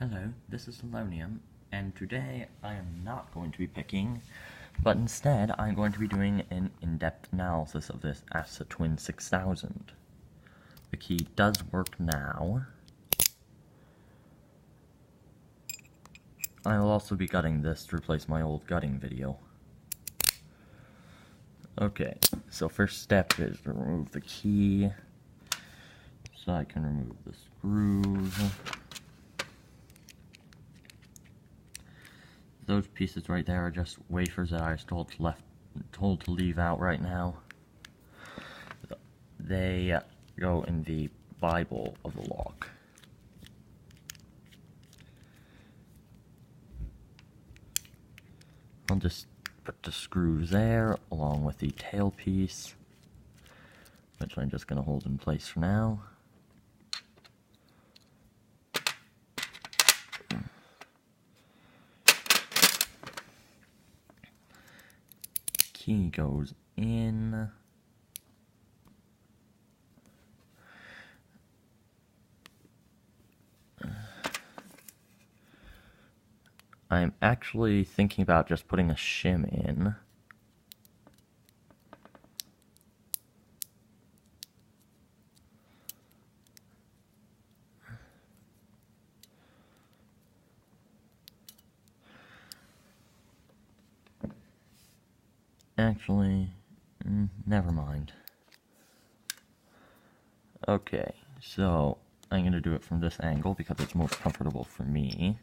Hello, this is Selonium, and today I am not going to be picking, but instead I'm going to be doing an in-depth analysis of this ASSA Twin 6000. The key does work now. I will also be gutting this to replace my old gutting video. Okay, so first step is to remove the key, so I can remove the screws. Those pieces right there are just wafers that I was told to leave out right now. They go in the Bible of the lock. I'll just put the screws there along with the tailpiece, which I'm just going to hold in place for now. Key goes in. I'm actually thinking about just putting a shim in. Actually, never mind. Okay, so I'm going to do it from this angle because it's most comfortable for me.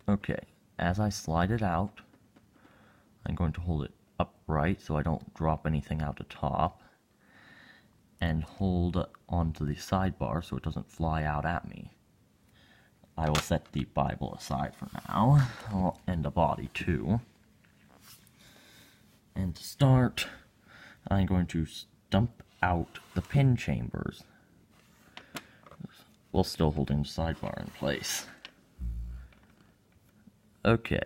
Okay, as I slide it out, I'm going to hold it upright so I don't drop anything out the top, and hold onto the sidebar so it doesn't fly out at me. I will set the Bible aside for now, and the body too. And to start, I'm going to stump out the pin chambers, while still holding the sidebar in place. Okay,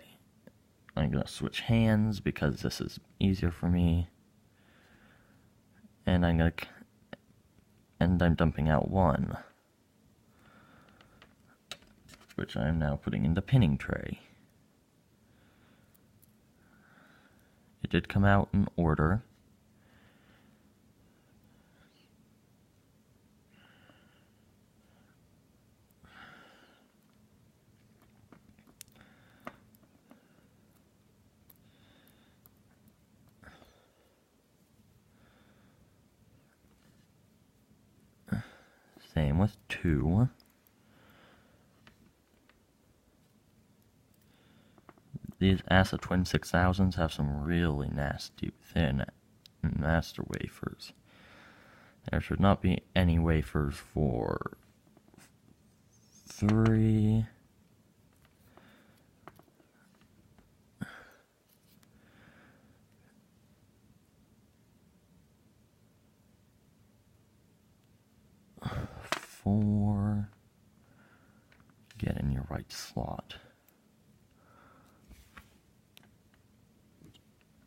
I'm going to switch hands because this is easier for me, and I'm dumping out one, which I am now putting in the pinning tray. It did come out in order. Same with two. These ASSA Twin 6000s have some really nasty, thin master wafers. There should not be any wafers for 3, 4. Get in your right slot.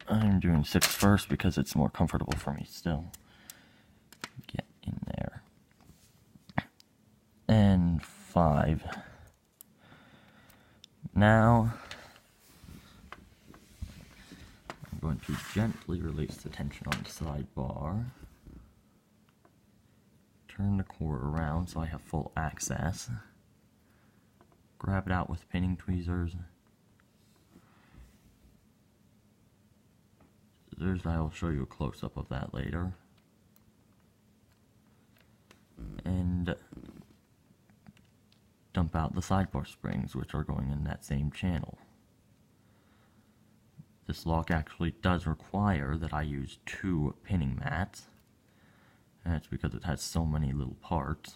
I'm doing 6 first because it's more comfortable for me still. Get in there. And 5. Now, I'm going to gently release the tension on the sidebar. Turn the core around so I have full access. Grab it out with pinning tweezers. I will show you a close-up of that later. And dump out the sidebar springs, which are going in that same channel. This lock actually does require that I use 2 pinning mats. And that's because it has so many little parts.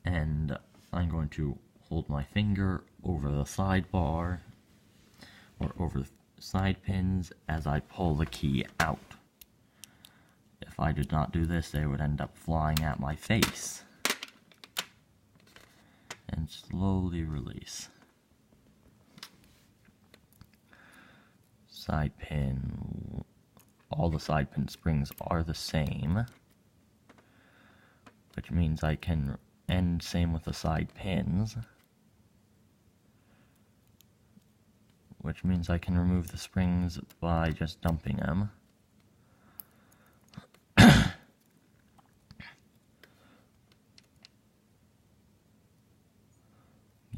And I'm going to hold my finger over the sidebar, or over the side pins, as I pull the key out. If I did not do this, they would end up flying at my face. And slowly release. side pin, all the side pin springs are the same, which means I can, and same with the side pins, which means I can remove the springs by just dumping them.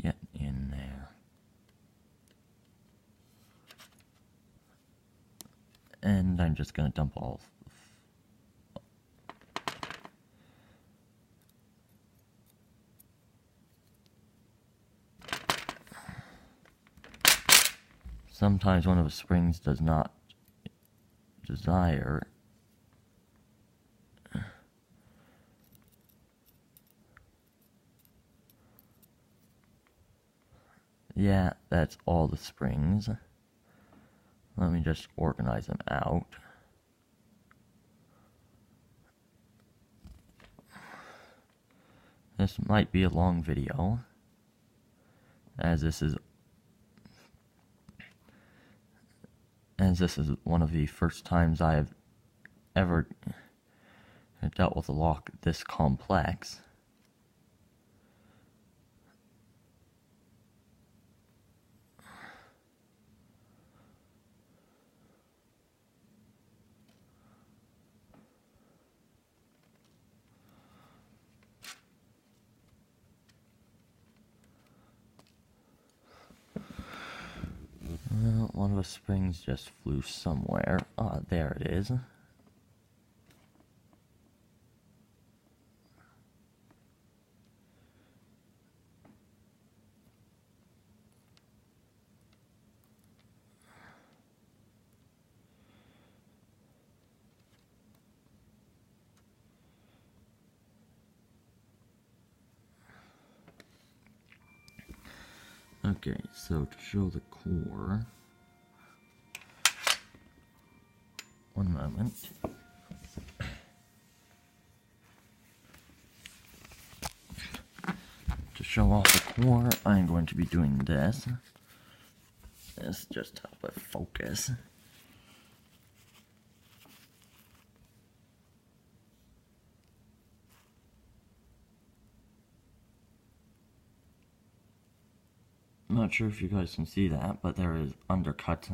Get in there. And I'm just going to dump all. Sometimes one of the springs does not desire. Yeah, that's all the springs. Let me just organize them out. This might be a long video, as this is one of the first times I have ever dealt with a lock this complex. Well, one of the springs just flew somewhere. Ah, there it is. Okay, so to show the core, one moment. To show off the core, I'm going to be doing this. This just help it focus. I'm not sure if you guys can see that, but there is undercuts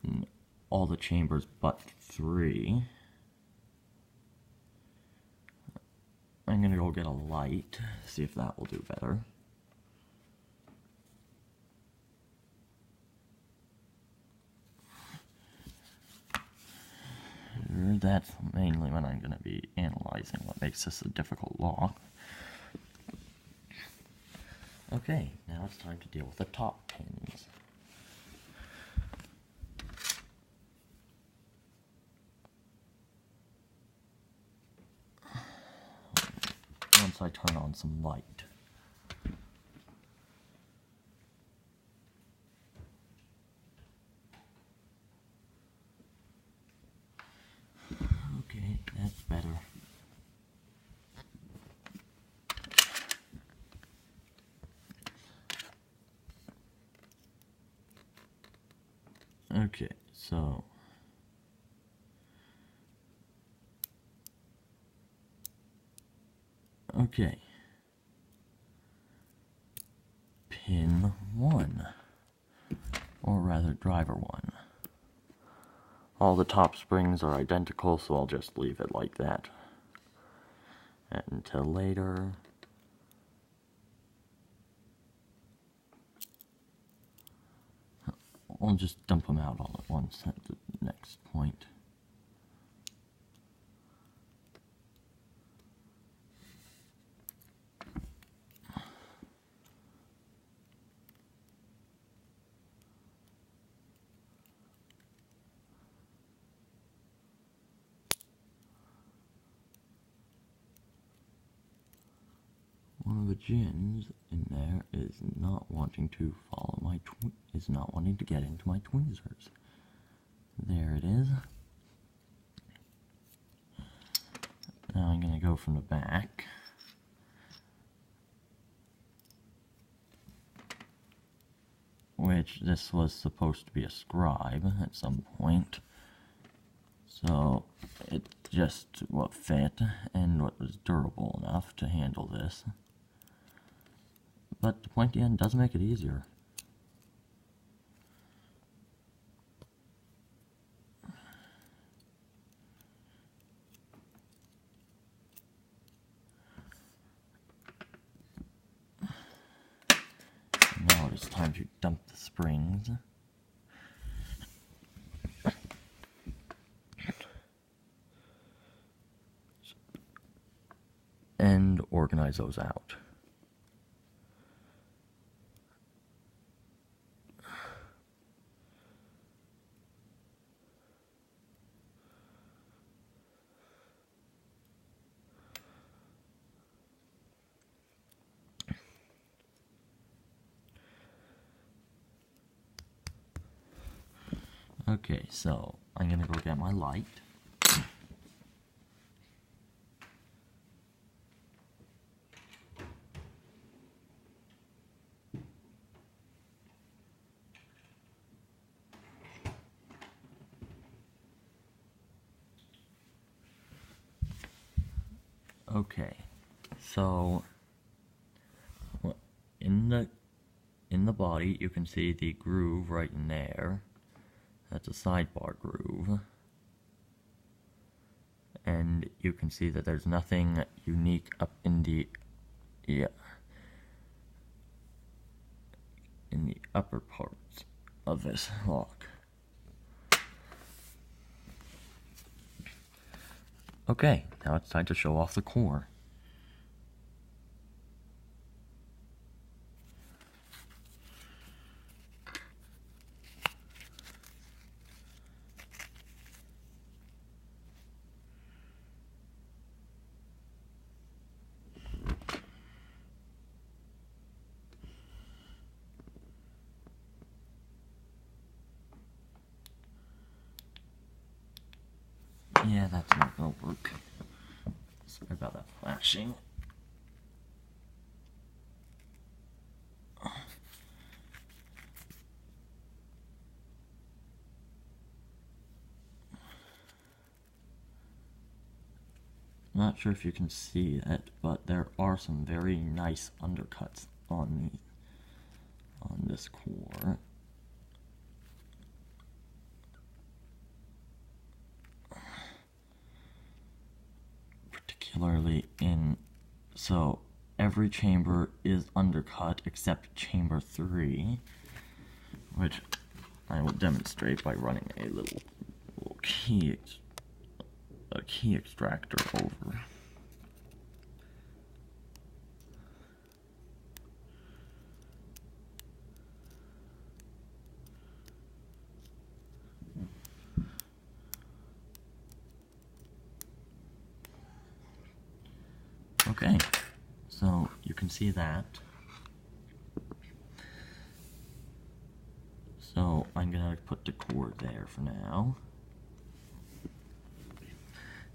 in all the chambers but 3. I'm gonna go get a light, see if that will do better. That's mainly when I'm gonna be analyzing what makes this a difficult lock. Okay, now it's time to deal with the top pins. Once I turn on some light. Okay, that's better. Okay, so okay. Pin 1, or rather driver 1. All the top springs are identical, so I'll just leave it like that until later. I'll just dump them out all at once at the next point. One of the gins in there is not wanting to follow my is not wanting to get into my tweezers. There it is. Now I'm going to go from the back. which this was supposed to be a scribe at some point. So it just what fit and what was durable enough to handle this. But the pointy end does make it easier. Now it's time to dump the springs. And organize those out. Okay, so I'm gonna go get my light. Okay, so in the body you can see the groove right in there. That's a sidebar groove. And you can see that there's nothing unique up in the upper parts of this lock. Okay, now it's time to show off the core. Yeah, that's not gonna work. Sorry about that flashing. Not sure if you can see it, but there are some very nice undercuts on this core. Particularly so every chamber is undercut except chamber 3, which I will demonstrate by running a little key extractor over. Okay, so you can see that. So I'm gonna put the cord there for now.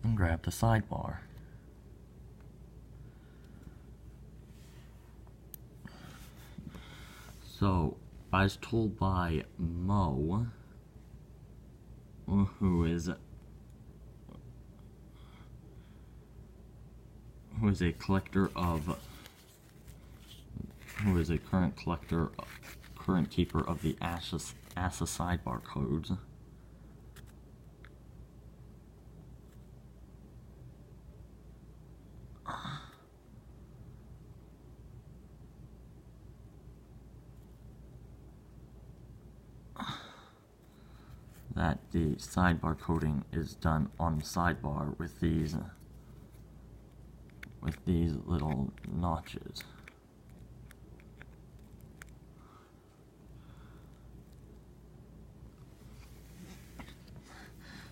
And grab the sidebar. So, I was told by Mo, who is a collector of, who is a current keeper of the ASSA sidebar codes. That the sidebar coding is done on the sidebar with these little notches.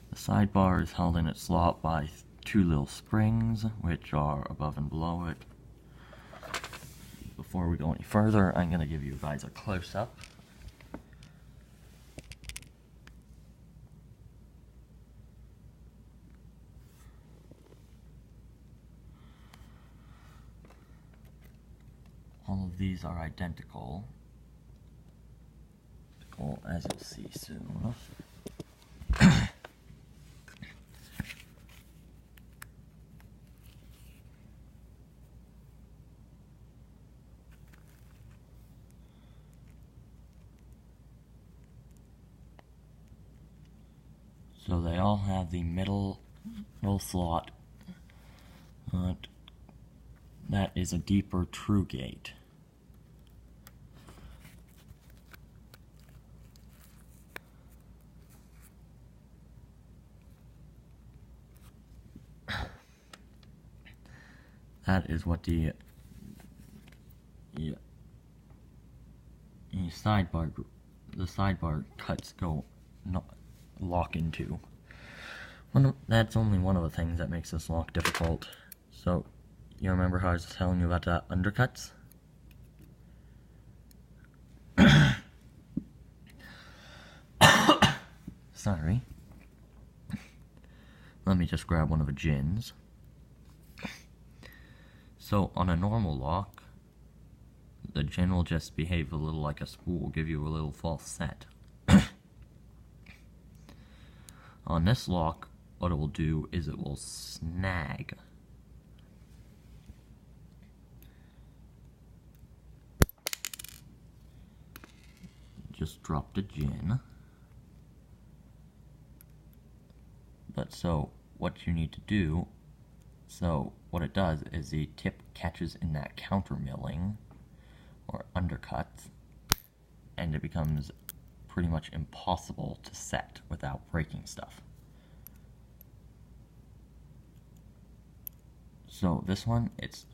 The sidebar is held in its slot by 2 little springs, which are above and below it. Before we go any further, I'm going to give you guys a close-up. All of these are identical. difficult, as you'll see soon. So they all have the middle slot. That is a deeper true gate. That is what the sidebar cuts lock into. That's only one of the things that makes this lock difficult. So, you remember how I was telling you about the undercuts? Sorry. Let me just grab one of the gins. So, on a normal lock, the gin will just behave a little like a spool, give you a little false set. On this lock, what it will do is it will snag. Just drop the gin. But so, what you need to do, so what it does is the tip catches in that counter milling, or undercuts, and it becomes pretty much impossible to set without breaking stuff. So this one, it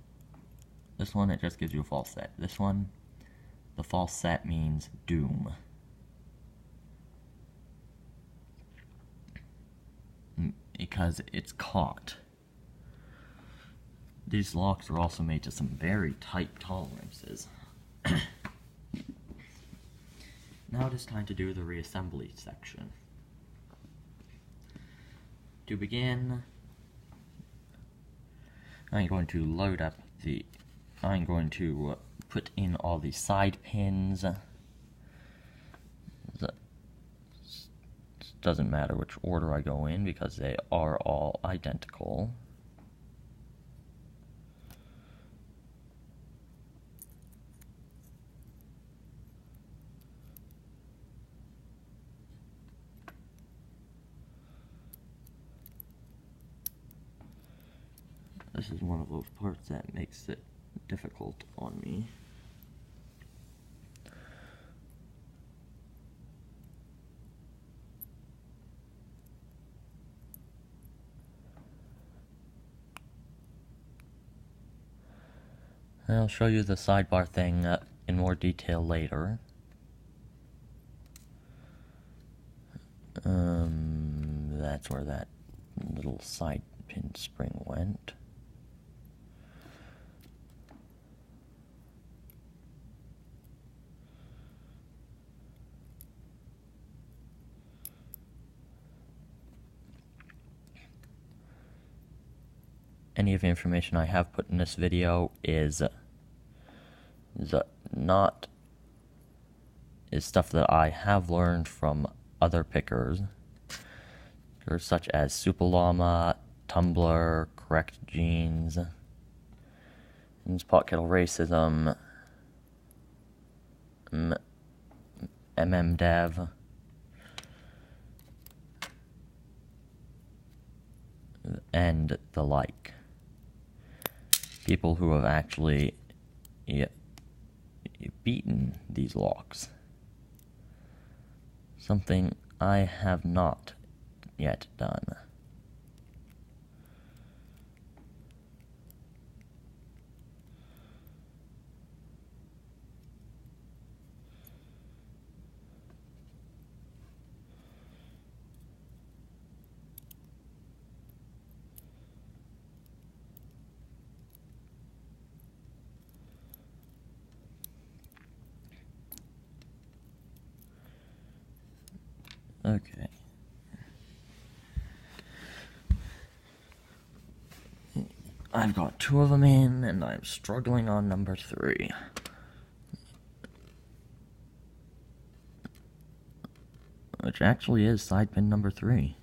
just gives you a false set. This one, the false set means doom. Because it's caught. These locks are also made to some very tight tolerances. Now it is time to do the reassembly section. To begin, I'm going to put in all the side pins. It doesn't matter which order I go in because they are all identical. This is one of those parts that makes it difficult on me. I'll show you the sidebar thing in more detail later. That's where that little side pin spring went. Any of the information I have put in this video is stuff that I have learned from other pickers, such as Supalama, Tumblr, Correct Genes, Pot Kettle Racism, MMDev, and the like. People who have actually beaten these locks. Something I have not yet done. Okay. I've got 2 of them in, and I'm struggling on number 3. which actually is side pin number 3.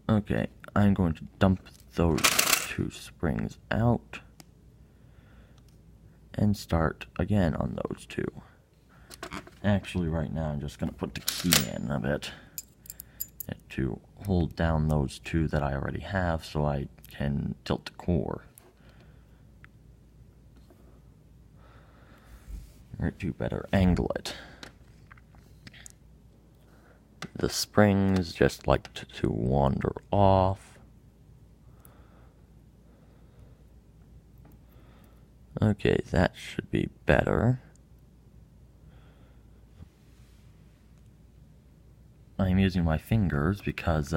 Okay, I'm going to dump those 2 springs out and start again on those 2. Actually, right now I'm just going to put the key in a bit to hold down those 2 that I already have so I can tilt the core. Or to better angle it. The springs just like to wander off. Okay, that should be better. I'm using my fingers because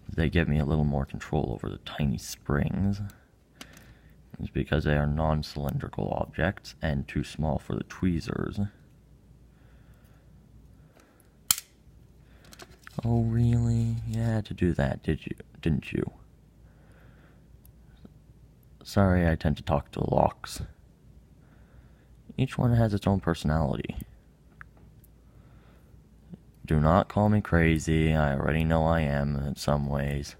they give me a little more control over the tiny springs. It's because they are non-cylindrical objects and too small for the tweezers. Oh, really? You had to do that, didn't you? Sorry, I tend to talk to locks. Each one has its own personality. Do not call me crazy, I already know I am in some ways.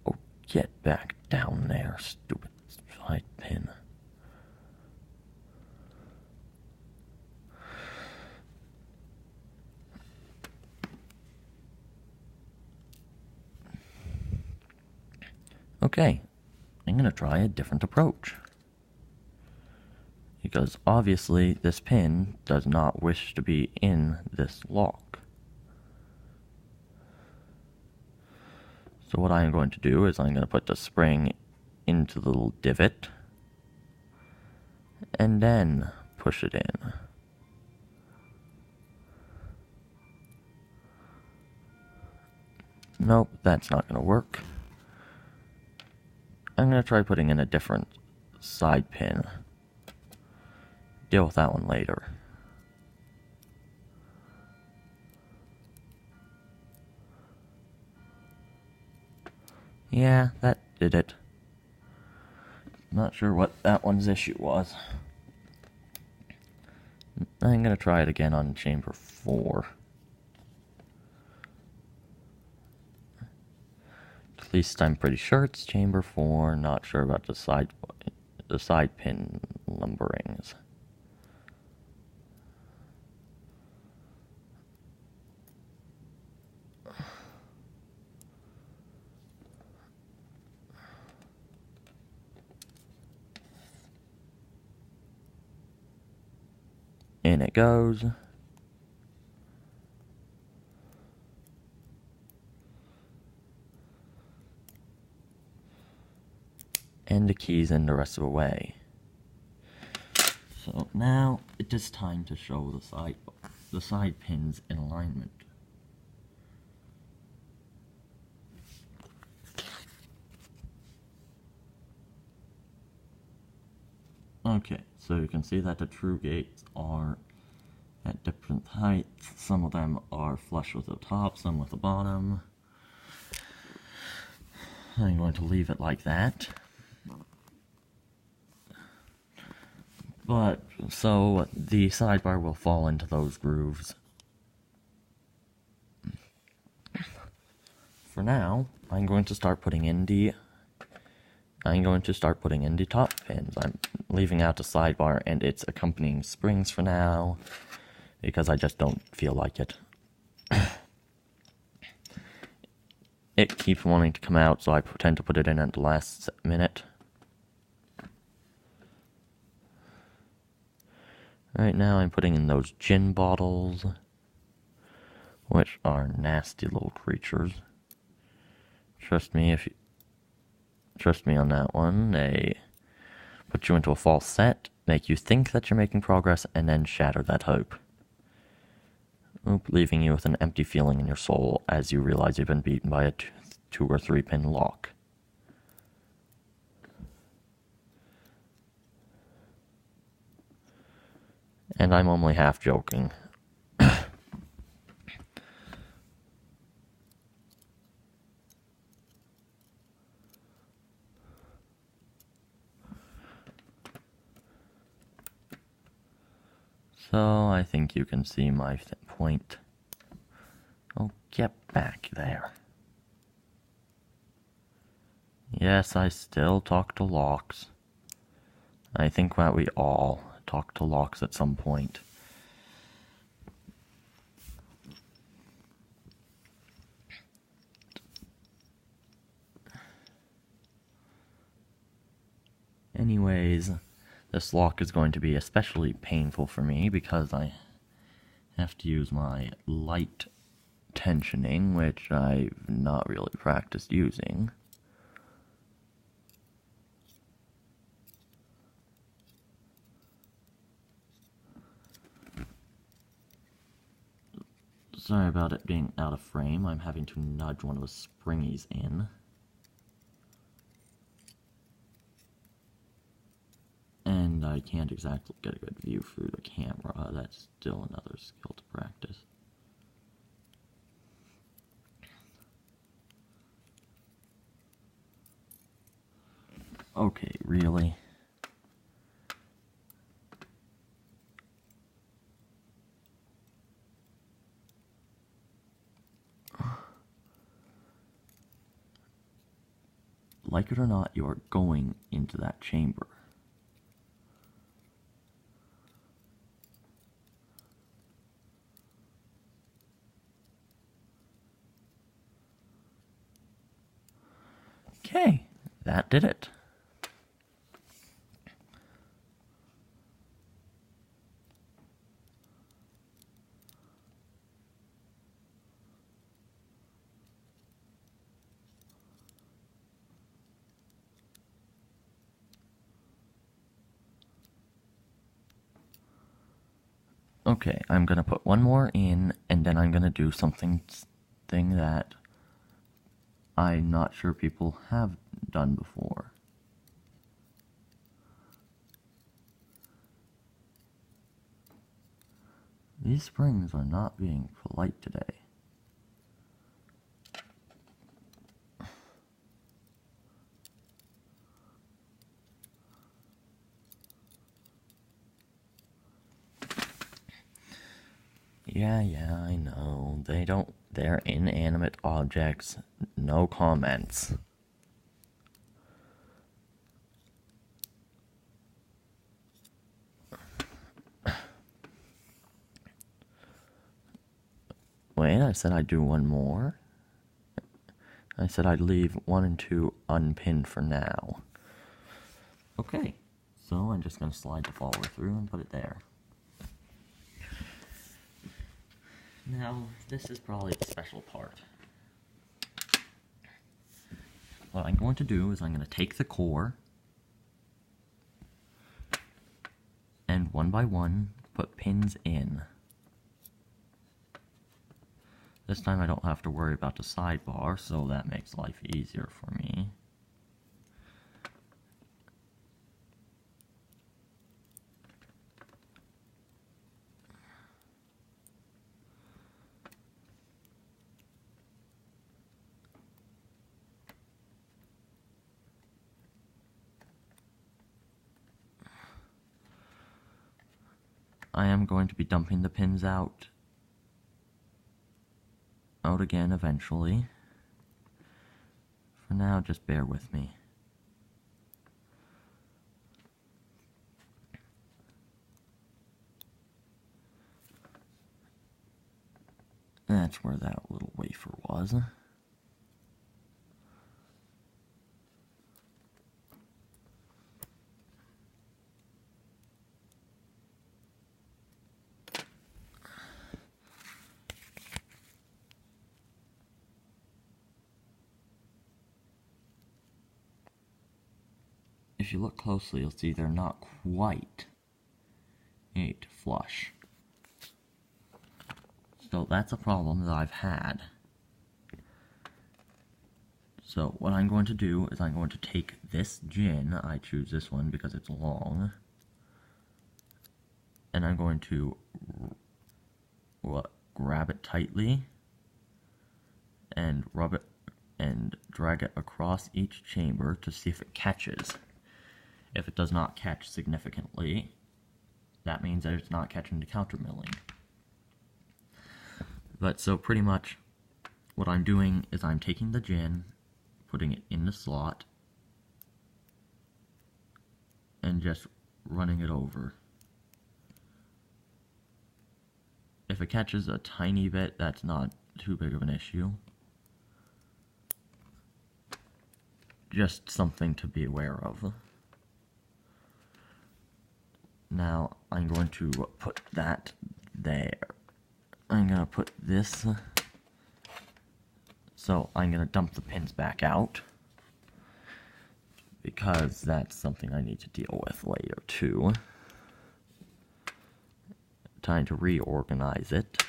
Oh, get back down there, stupid side pin. Okay, I'm going to try a different approach. Because obviously this pin does not wish to be in this lock. So what I'm going to do is I'm going to put the spring into the little divot and then push it in. Nope, that's not going to work. I'm going to try putting in a different side pin. Deal with that one later. Yeah, that did it. Not sure what that one's issue was. I'm going to try it again on chamber 4. At least I'm pretty sure it's chamber 4, not sure about the side pin lumberings. In it goes. And the keys in the rest of the way. So now it is time to show the side pins in alignment. Okay, so you can see that the true gates are at different heights. Some of them are flush with the top, some with the bottom. I'm going to leave it like that. But, so the sidebar will fall into those grooves. For now, I'm going to start putting in the top pins. I'm leaving out the sidebar and its accompanying springs for now, because I just don't feel like it. It keeps wanting to come out, so I tend to put it in at the last minute. Right now I'm putting in those gin bottles, which are nasty little creatures. Trust me on that one. They put you into a false set, make you think that you're making progress, and then shatter that hope. Leaving you with an empty feeling in your soul as you realize you've been beaten by a 2 or 3 pin lock. And I'm only half joking. So I think you can see my point. Oh, get back there. Yes, I still talk to locks. I think that we all talk to locks at some point. Anyways, this lock is going to be especially painful for me because I have to use my light tensioning, which I've not really practiced using. Sorry about it being out of frame. I'm having to nudge one of the springies in. And I can't exactly get a good view through the camera. That's still another skill to practice. Okay, really? Like it or not, you are going into that chamber. Okay, that did it. Okay, I'm gonna put one more in, and then I'm gonna do something that I'm not sure people have done before. These springs are not being polite today. Yeah, I know. They're inanimate objects. No comments. Wait, I said I'd do one more. I said I'd leave 1 and 2 unpinned for now. Okay, so I'm just going to slide the follower through and put it there. Now, this is probably the special part. What I'm going to do is I'm going to take the core and one by one put pins in. This time I don't have to worry about the sidebar, so that makes life easier for me. I am going to be dumping the pins out again eventually. For now, just bear with me. That's where that little wafer was. If you look closely, you'll see they're not quite 8 flush. So that's a problem that I've had. So what I'm going to do is I'm going to take this gin, I choose this one because it's long, and I'm going to grab it tightly and rub it and drag it across each chamber to see if it catches. If it does not catch significantly, that means that it's not catching the countermilling. But so pretty much what I'm doing is I'm taking the gin, putting it in the slot, and just running it over. If it catches a tiny bit, that's not too big of an issue. Just something to be aware of. Now I'm going to put that there. I'm going to put this. So I'm going to dump the pins back out, because that's something I need to deal with later too. Time to reorganize it.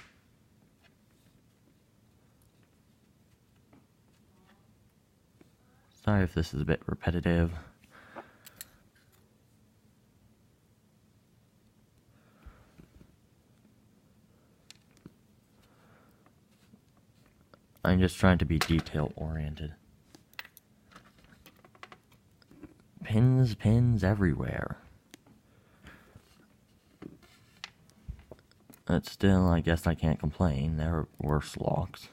Sorry if this is a bit repetitive. I'm just trying to be detail oriented. Pins everywhere. But still, I guess I can't complain. There are worse locks.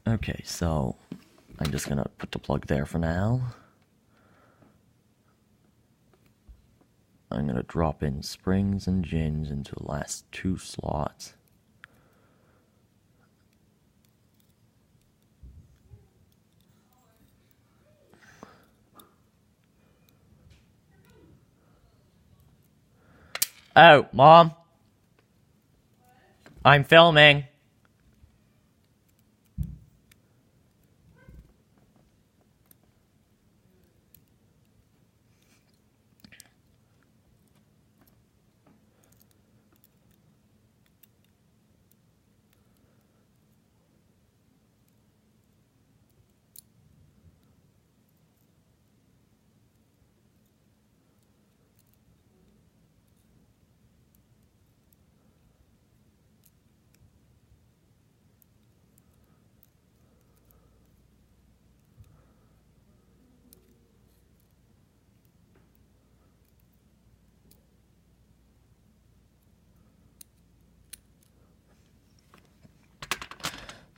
Okay, so I'm just gonna put the plug there for now. I'm gonna drop in springs and gins into the last two slots. Oh, Mom! I'm filming!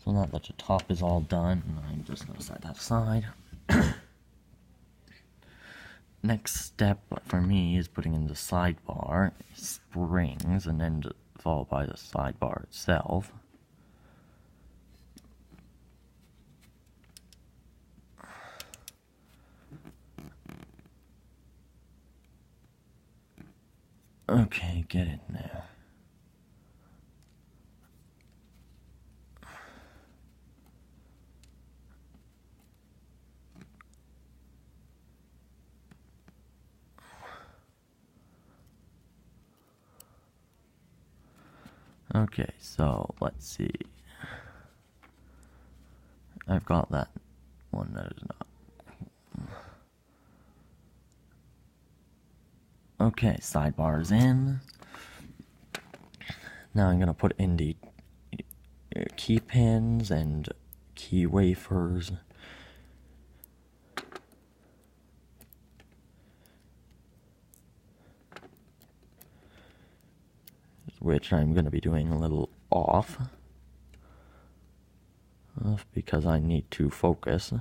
So now that the top is all done, I'm just going to set that aside. Next step for me is putting in the sidebar, springs, and then followed by the sidebar itself. Okay, get in there. Okay, so let's see. I've got that one that is not. Okay, sidebar's in. Now I'm gonna put in the key pins and key wafers. Which I'm going to be doing a little off because I need to focus,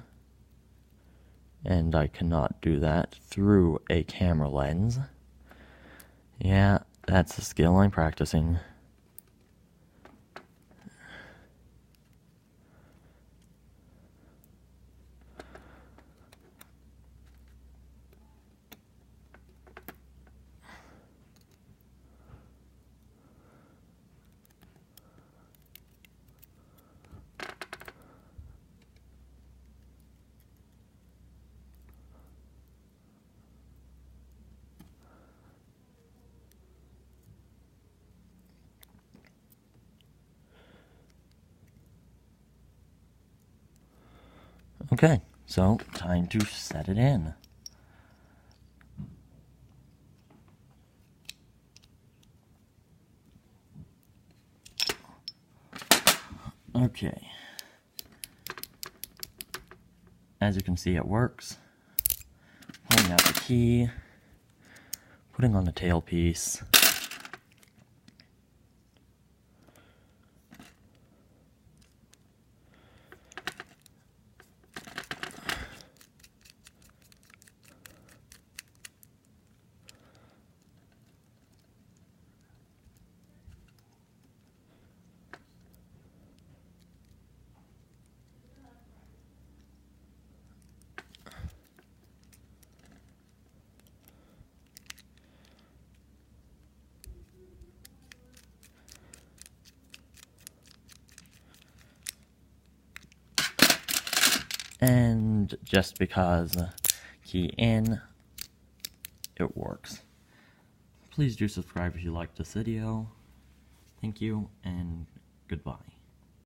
and I cannot do that through a camera lens. Yeah, that's a skill I'm practicing. Okay, so time to set it in. Okay. As you can see, it works. Pulling out the key, putting on the tailpiece. And just because key in, it works. Please do subscribe if you liked this video. Thank you, and goodbye.